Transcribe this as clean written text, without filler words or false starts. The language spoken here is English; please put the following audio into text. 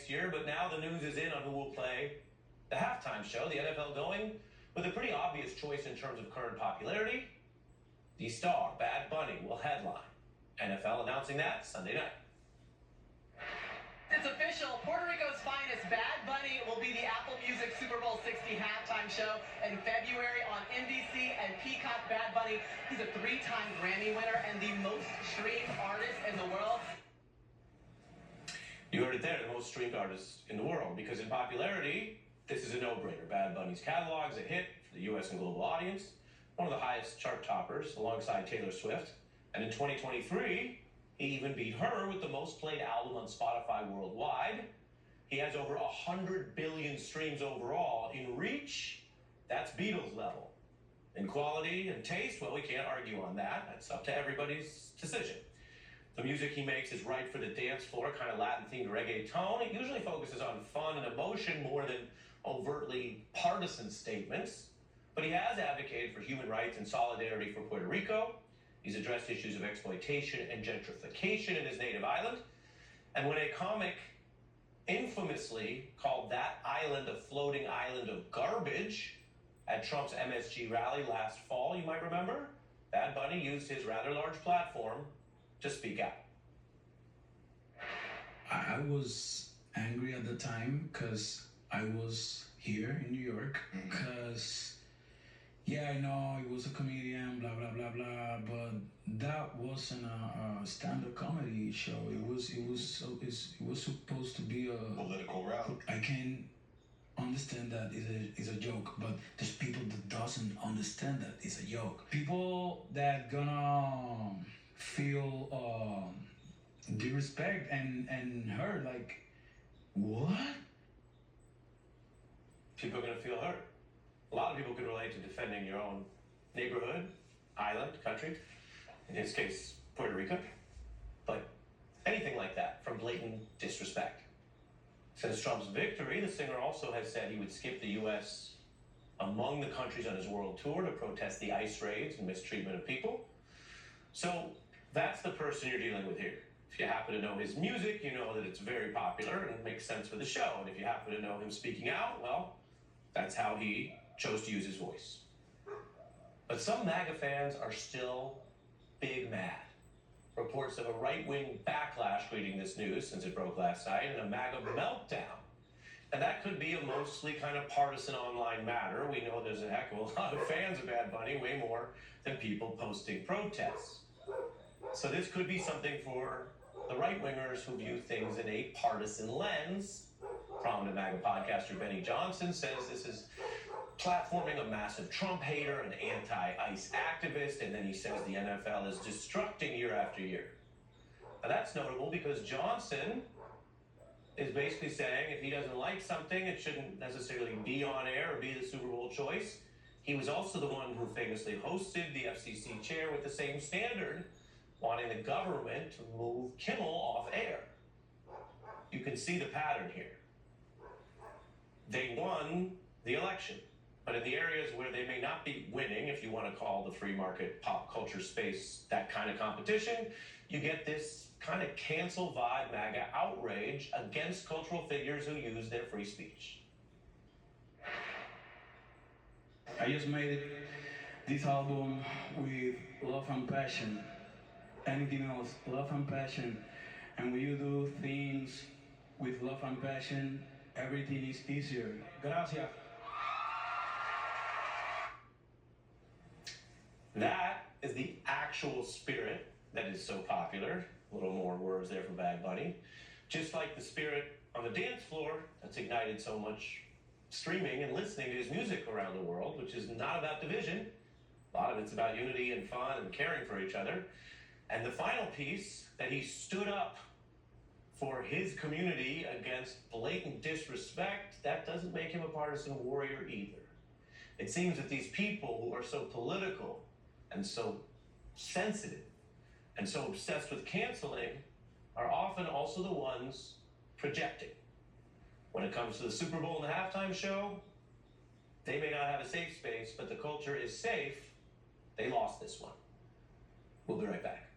next year, but now the news is in on who will play the halftime show. The NFL going with a pretty obvious choice in terms of current popularity. The star, Bad Bunny, will headline. NFL announcing that Sunday night. It's official. Puerto Rico's finest, Bad Bunny, will be the Apple Music Super Bowl 60 halftime show in February on NBC and Peacock. Bad Bunny, he's a 3-time Grammy winner and the most streamed artist in the world. You heard it there, the most streamed artist in the world, because in popularity, this is a no-brainer. Bad Bunny's catalog is a hit for the U.S. and global audience, one of the highest chart toppers alongside Taylor Swift. And in 2023, he even beat her with the most played album on Spotify worldwide. He has over 100 billion streams overall. In reach, that's Beatles level. In quality and taste, well, we can't argue on that. That's up to everybody's decision. The music he makes is right for the dance floor, kind of Latin-themed reggae tone. It usually focuses on fun and emotion more than overtly partisan statements. But he has advocated for human rights and solidarity for Puerto Rico. He's addressed issues of exploitation and gentrification in his native island. And when a comic infamously called that island a floating island of garbage at Trump's MSG rally last fall, you might remember, Bad Bunny used his rather large platform to speak out. I was angry at the time because I was here in New York because yeah, I know he was a comedian, blah blah blah blah, but that wasn't a stand-up comedy show. It was supposed to be a political rally. I can understand that is a joke, but there's people that doesn't understand that it's a joke. People that gonna feel disrespect and hurt, like what? People are going to feel hurt. A lot of people can relate to defending your own neighborhood, island, country, in his case, Puerto Rico. But anything like that from blatant disrespect. Since Trump's victory, the singer also has said he would skip the U.S. among the countries on his world tour to protest the ICE raids and mistreatment of people. So that's the person you're dealing with here. If you happen to know his music, you know that it's very popular and makes sense for the show. And if you happen to know him speaking out, well, that's how he chose to use his voice. But some MAGA fans are still big mad. Reports of a right-wing backlash greeting this news since it broke last night and a MAGA meltdown. And that could be a mostly kind of partisan online matter. We know there's a heck of a lot of fans of Bad Bunny, way more than people posting protests. So this could be something for the right-wingers who view things in a partisan lens. Prominent MAGA podcaster Benny Johnson says this is platforming a massive Trump hater, an anti-ICE activist, and then he says the NFL is destructing year after year. Now that's notable because Johnson is basically saying if he doesn't like something, it shouldn't necessarily be on air or be the Super Bowl choice. He was also the one who famously hosted the FCC chair with the same standard, wanting the government to move Kimmel off air. You can see the pattern here. They won the election, but in the areas where they may not be winning, if you want to call the free market pop culture space that kind of competition, you get this kind of cancel vibe MAGA outrage against cultural figures who use their free speech. I just made this album with love and passion. Anything else, love and passion. And when you do things with love and passion, everything is easier. Gracias. That is the actual spirit that is so popular. A little more words there from Bad Bunny. Just like the spirit on the dance floor that's ignited so much streaming and listening to his music around the world, which is not about division. A lot of it's about unity and fun and caring for each other. And the final piece, that he stood up for his community against blatant disrespect, that doesn't make him a partisan warrior either. It seems that these people who are so political and so sensitive and so obsessed with canceling are often also the ones projecting. When it comes to the Super Bowl and the halftime show, they may not have a safe space, but the culture is safe. They lost this one. We'll be right back.